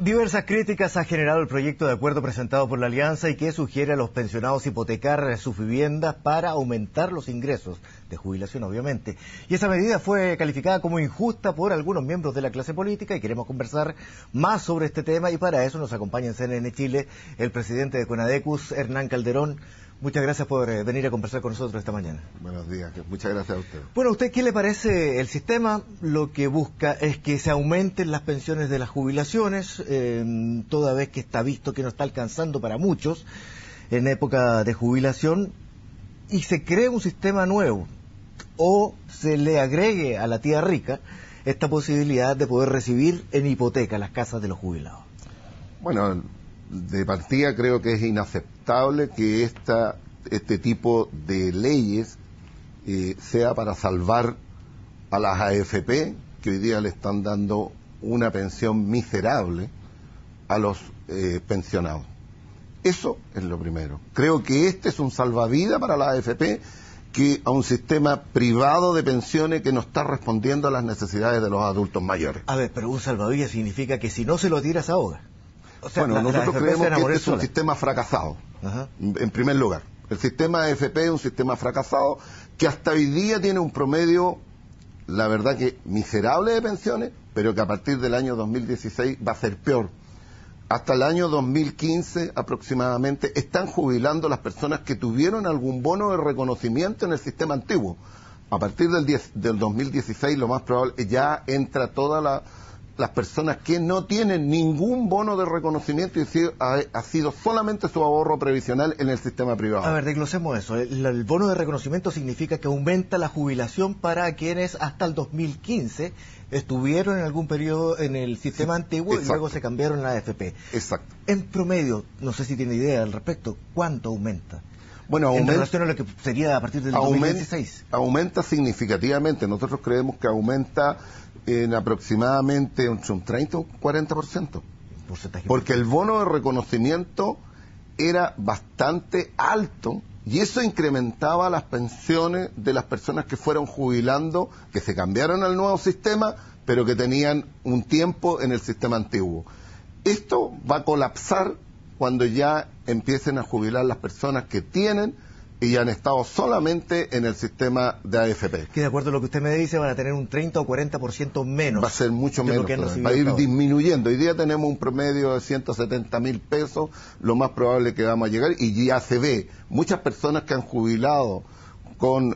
Diversas críticas ha generado el proyecto de acuerdo presentado por la Alianza y que sugiere a los pensionados hipotecar sus viviendas para aumentar los ingresos de jubilación, obviamente. Y esa medida fue calificada como injusta por algunos miembros de la clase política y queremos conversar más sobre este tema y para eso nos acompaña en CNN Chile el presidente de CONADECUS, Hernán Calderón. Muchas gracias por venir a conversar con nosotros esta mañana. Buenos días, muchas gracias a usted. Bueno, ¿a usted qué le parece el sistema? Lo que busca es que se aumenten las pensiones de las jubilaciones, toda vez que está visto que no está alcanzando para muchos en época de jubilación, y se cree un sistema nuevo, o se le agregue a la tía rica esta posibilidad de poder recibir en hipoteca las casas de los jubilados. Bueno, de partida creo que es inaceptable que este tipo de leyes sea para salvar a las AFP, que hoy día le están dando una pensión miserable a los pensionados. Eso es lo primero. Creo que este es un salvavidas para las AFP, que a un sistema privado de pensiones que no está respondiendo a las necesidades de los adultos mayores. A ver, pero un salvavidas significa que si no se lo tira se ahoga. O sea, bueno, nosotros creemos que este es un sola. sistema fracasado. Ajá. En primer lugar, el sistema AFP es un sistema fracasado que hasta hoy día tiene un promedio, la verdad que miserable de pensiones, pero que a partir del año 2016 va a ser peor. Hasta el año 2015 aproximadamente están jubilando las personas que tuvieron algún bono de reconocimiento en el sistema antiguo. A partir del 2016 lo más probable ya entra todas las personas que no tienen ningún bono de reconocimiento y ha sido solamente su ahorro previsional en el sistema privado. A ver, desglosemos eso. El bono de reconocimiento significa que aumenta la jubilación para quienes hasta el 2015 estuvieron en algún periodo en el sistema antiguo. Exacto. Y luego se cambiaron a la AFP. Exacto. En promedio, no sé si tiene idea al respecto, ¿cuánto aumenta? Bueno, en relación a lo que sería a partir del 2016. Aumenta significativamente. Nosotros creemos que aumenta en aproximadamente un 30 o 40%. Porque el bono de reconocimiento era bastante alto y eso incrementaba las pensiones de las personas que fueron jubilando, que se cambiaron al nuevo sistema, pero que tenían un tiempo en el sistema antiguo. Esto va a colapsar cuando ya empiecen a jubilar las personas que tienen y han estado solamente en el sistema de AFP. Que de acuerdo a lo que usted me dice, van a tener un 30 o 40% menos. Va a ser mucho menos, va a ir disminuyendo. Hoy día tenemos un promedio de 170.000 pesos, lo más probable que vamos a llegar, y ya se ve muchas personas que han jubilado con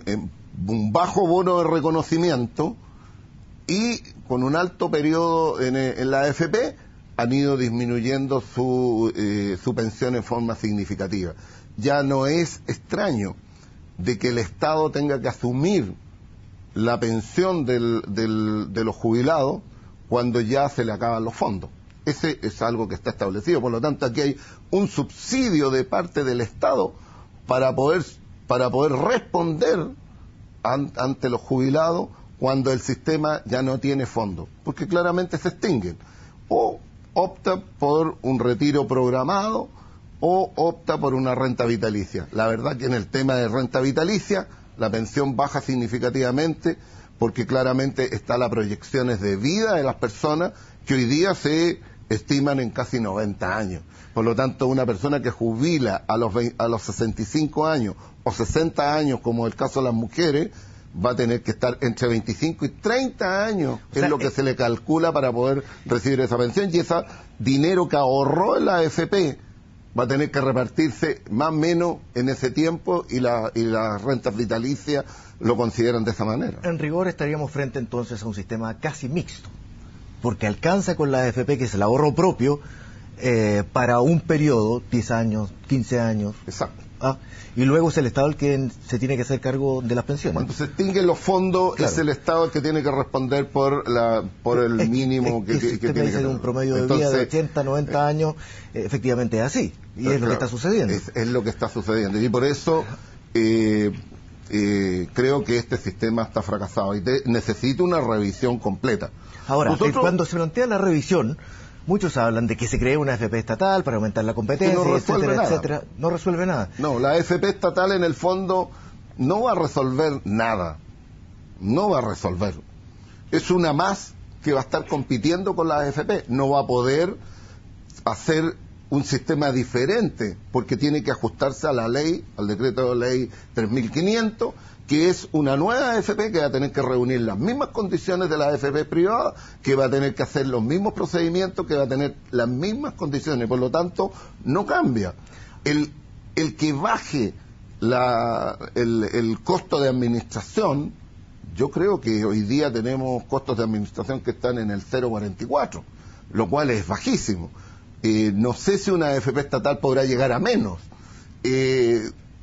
un bajo bono de reconocimiento y con un alto periodo en la AFP, han ido disminuyendo su pensión en forma significativa. Ya no es extraño de que el Estado tenga que asumir la pensión de los jubilados cuando ya se le acaban los fondos. Ese es algo que está establecido. Por lo tanto, aquí hay un subsidio de parte del Estado para poder responder ante los jubilados cuando el sistema ya no tiene fondos, porque claramente se extinguen. O opta por un retiro programado o opta por una renta vitalicia. La verdad que en el tema de renta vitalicia la pensión baja significativamente porque claramente están las proyecciones de vida de las personas que hoy día se estiman en casi 90 años. Por lo tanto, una persona que jubila a los 65 años o 60 años, como el caso de las mujeres, va a tener que estar entre 25 y 30 años, es lo que se le calcula para poder recibir esa pensión, y ese dinero que ahorró en la AFP va a tener que repartirse más o menos en ese tiempo y las rentas vitalicias lo consideran de esa manera. En rigor estaríamos frente entonces a un sistema casi mixto, porque alcanza con la AFP, que es el ahorro propio, para un periodo, 10 años, 15 años. Exacto. Y luego es el Estado el que se tiene que hacer cargo de las pensiones. Cuando se extinguen los fondos, claro, es el Estado el que tiene que responder por el mínimo que tiene que tener. Un promedio de vida de 80, 90 años, efectivamente es así. Y es lo que está sucediendo. Es lo que está sucediendo. Y por eso creo que este sistema está fracasado y necesita una revisión completa. Ahora, cuando se plantea la revisión, muchos hablan de que se cree una AFP estatal para aumentar la competencia, no etcétera, etcétera. No resuelve nada. No, la AFP estatal en el fondo no va a resolver nada. No va a resolver. Es una más que va a estar compitiendo con la AFP. No va a poder hacer un sistema diferente, porque tiene que ajustarse a la ley, al decreto de ley 3500, que es una nueva AFP que va a tener que reunir las mismas condiciones de la AFP privada, que va a tener que hacer los mismos procedimientos, que va a tener las mismas condiciones, por lo tanto, no cambia. El que baje el costo de administración, yo creo que hoy día tenemos costos de administración que están en el 0,44, lo cual es bajísimo. No sé si una AFP estatal podrá llegar a menos.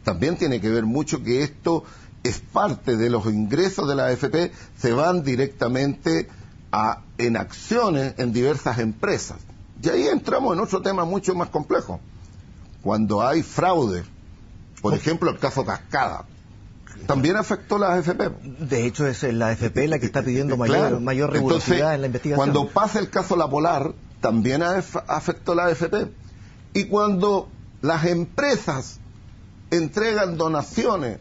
También tiene que ver mucho que esto es parte de los ingresos de la AFP, se van directamente en acciones en diversas empresas. Y ahí entramos en otro tema mucho más complejo. Cuando hay fraude, por ejemplo el caso Cascada, también afectó la AFP. De hecho es la AFP la que está pidiendo mayor rigurosidad en la investigación. Cuando pasa el caso La Polar, también afectó la AFP. Y cuando las empresas entregan donaciones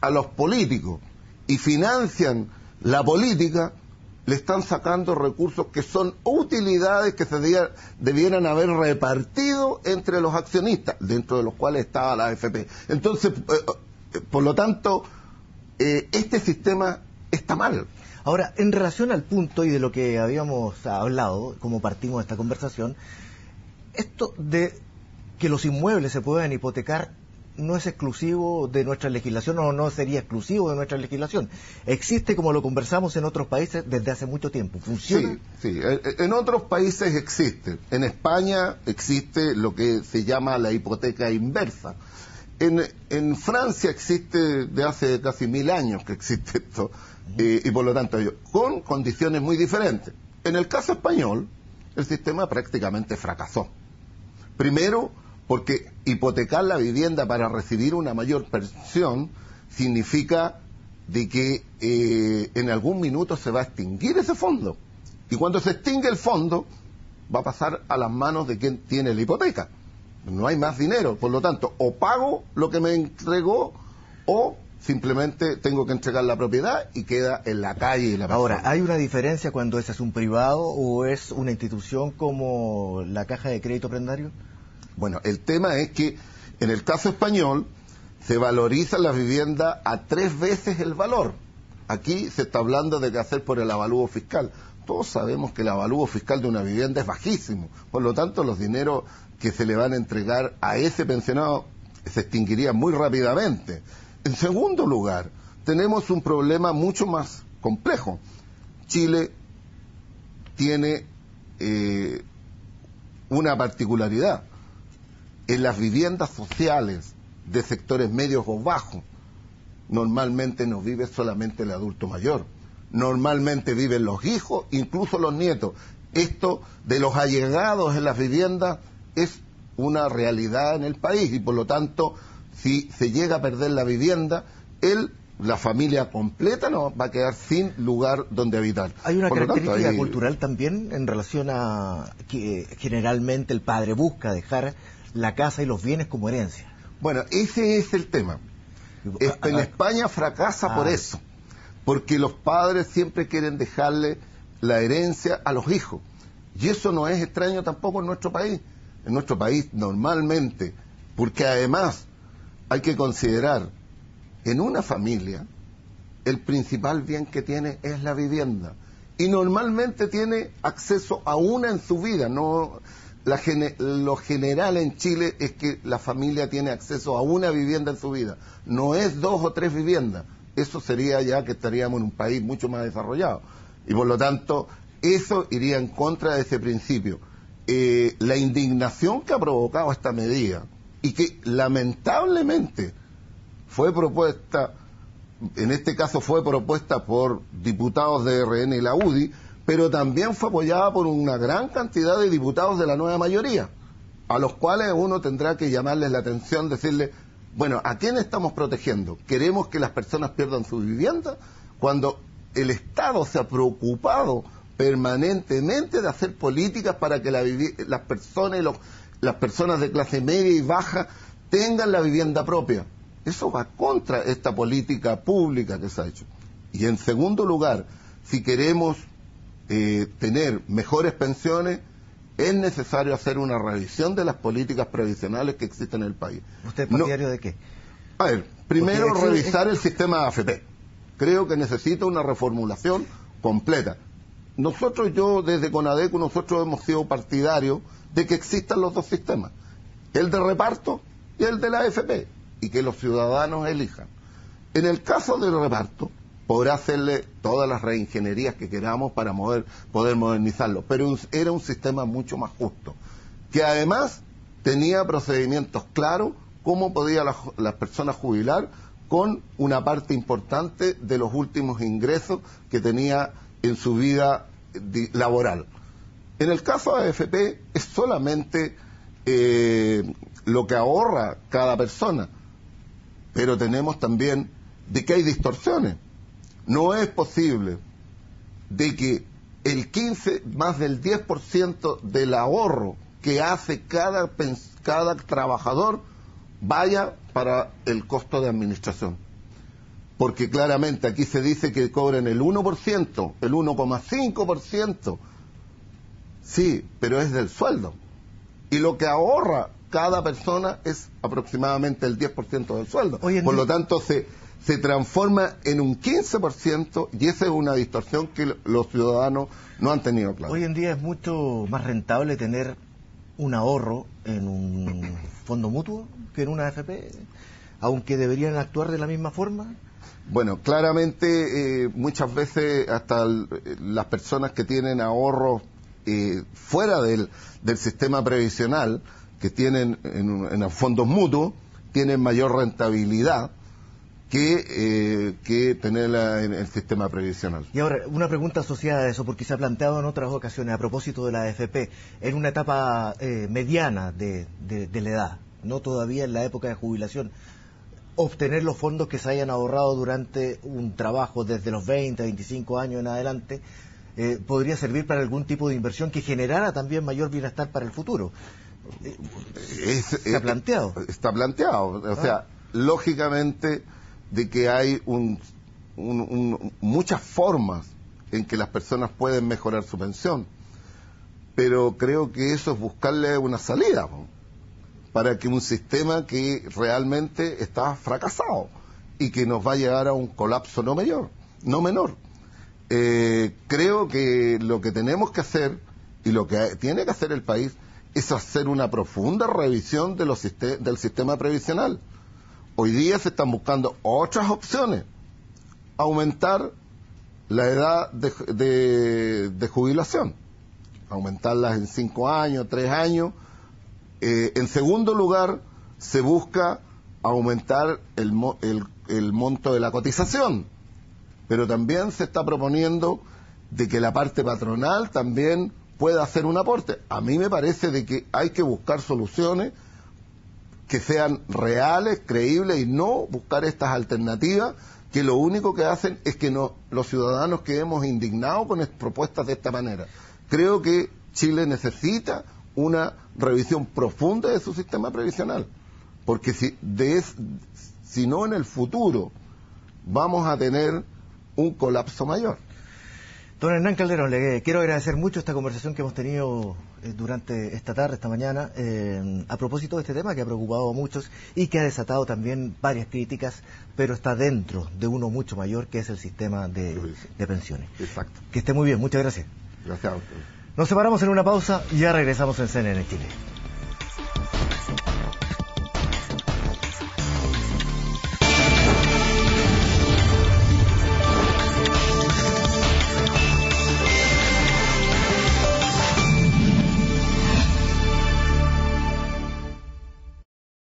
a los políticos y financian la política, le están sacando recursos que son utilidades que se debieran haber repartido entre los accionistas, dentro de los cuales estaba la AFP. Entonces, por lo tanto, este sistema está mal. Ahora, en relación al punto y de lo que habíamos hablado, como partimos de esta conversación, esto de que los inmuebles se puedan hipotecar no es exclusivo de nuestra legislación, o no sería exclusivo de nuestra legislación. Existe, como lo conversamos, en otros países desde hace mucho tiempo. ¿Funciona? Sí, en otros países existe. En España existe lo que se llama la hipoteca inversa. En Francia existe de hace casi 1000 años que existe esto, y por lo tanto con condiciones muy diferentes. En el caso español, el sistema prácticamente fracasó. Primero, porque hipotecar la vivienda para recibir una mayor pensión significa de que en algún minuto se va a extinguir ese fondo. Y cuando se extingue el fondo, va a pasar a las manos de quien tiene la hipoteca. No hay más dinero, por lo tanto, o pago lo que me entregó, o simplemente tengo que entregar la propiedad y queda en la calle. Ahora, ¿hay una diferencia cuando ese es un privado o es una institución como la Caja de Crédito Prendario? Bueno, el tema es que en el caso español se valoriza la vivienda a 3 veces el valor. Aquí se está hablando de qué hacer por el avalúo fiscal. Todos sabemos que el avalúo fiscal de una vivienda es bajísimo, por lo tanto los dineros que se le van a entregar a ese pensionado se extinguirían muy rápidamente. En segundo lugar, tenemos un problema mucho más complejo. Chile tiene una particularidad. En las viviendas sociales de sectores medios o bajos, normalmente no vive solamente el adulto mayor. Normalmente viven los hijos, incluso los nietos. Esto de los allegados en las viviendas es una realidad en el país y por lo tanto, si se llega a perder la vivienda, la familia completa no va a quedar sin lugar donde habitar. Hay una característica cultural también en relación a que generalmente el padre busca dejar la casa y los bienes como herencia. Bueno, ese es el tema. En España fracasa por eso, porque los padres siempre quieren dejarle la herencia a los hijos. Y eso no es extraño tampoco en nuestro país. En nuestro país normalmente, porque además hay que considerar, en una familia, el principal bien que tiene es la vivienda. Y normalmente tiene acceso a una en su vida. Lo general en Chile es que la familia tiene acceso a una vivienda en su vida. No es 2 o 3 viviendas. Eso sería ya que estaríamos en un país mucho más desarrollado. Y por lo tanto, eso iría en contra de ese principio. La indignación que ha provocado esta medida, y que lamentablemente fue propuesta, en este caso fue propuesta por diputados de RN y la UDI, pero también fue apoyada por una gran cantidad de diputados de la nueva mayoría, a los cuales uno tendrá que llamarles la atención, decirle, bueno, ¿a quién estamos protegiendo? ¿Queremos que las personas pierdan su vivienda? Cuando el Estado se ha preocupado permanentemente de hacer políticas para que las personas de clase media y baja tengan la vivienda propia. Eso va contra esta política pública que se ha hecho. Y en segundo lugar, si queremos tener mejores pensiones, es necesario hacer una revisión de las políticas previsionales que existen en el país. ¿Usted es partidario de qué? A ver, primero revisar el sistema de AFP. Creo que necesita una reformulación completa. Yo desde CONADECU, nosotros hemos sido partidarios de que existan los dos sistemas, el de reparto y el de la AFP, y que los ciudadanos elijan. En el caso del reparto, podrá hacerle todas las reingenierías que queramos para poder modernizarlo, pero era un sistema mucho más justo, que además tenía procedimientos claros, cómo podía las personas jubilar con una parte importante de los últimos ingresos que tenía en su vida laboral. En el caso de AFP es solamente lo que ahorra cada persona, pero tenemos también de que hay distorsiones. No es posible de que el 15 más del 10% del ahorro que hace cada trabajador vaya para el costo de administración. Porque claramente aquí se dice que cobren el 1%, el 1,5%. Sí, pero es del sueldo. Y lo que ahorra cada persona es aproximadamente el 10% del sueldo. Por lo tanto, se transforma en un 15% y esa es una distorsión que los ciudadanos no han tenido claro. Hoy en día es mucho más rentable tener un ahorro en un fondo mutuo que en una AFP, aunque deberían actuar de la misma forma. Bueno, claramente muchas veces hasta las personas que tienen ahorros fuera del sistema previsional, que tienen en fondos mutuos, tienen mayor rentabilidad que tenerla en el sistema previsional. Y ahora, una pregunta asociada a eso, porque se ha planteado en otras ocasiones a propósito de la AFP, en una etapa mediana de la edad, no todavía en la época de jubilación, obtener los fondos que se hayan ahorrado durante un trabajo desde los 20, 25 años en adelante, podría servir para algún tipo de inversión que generara también mayor bienestar para el futuro. ¿Se ha planteado? Está planteado. O sea, lógicamente de que hay muchas formas en que las personas pueden mejorar su pensión, pero creo que eso es buscarle una salida, ¿no?, para que un sistema que realmente está fracasado y que nos va a llevar a un colapso no menor. Creo que lo que tenemos que hacer y lo que tiene que hacer el país es hacer una profunda revisión del sistema previsional. Hoy día se están buscando otras opciones. Aumentar la edad de jubilación, aumentarlas en 5 años, 3 años. En segundo lugar, se busca aumentar el monto de la cotización, pero también se está proponiendo de que la parte patronal también pueda hacer un aporte. A mí me parece de que hay que buscar soluciones que sean reales, creíbles, y no buscar estas alternativas que lo único que hacen es que los ciudadanos quedemos indignados con propuestas de esta manera. Creo que Chile necesita una revisión profunda de su sistema previsional, porque si no, en el futuro vamos a tener un colapso mayor. Don Hernán Calderón, le quiero agradecer mucho esta conversación que hemos tenido durante esta tarde, esta mañana, a propósito de este tema que ha preocupado a muchos y que ha desatado también varias críticas, pero está dentro de uno mucho mayor, que es el sistema de pensiones. Exacto. Que esté muy bien, muchas gracias. Gracias a usted. Nos separamos en una pausa y ya regresamos en CNN Chile.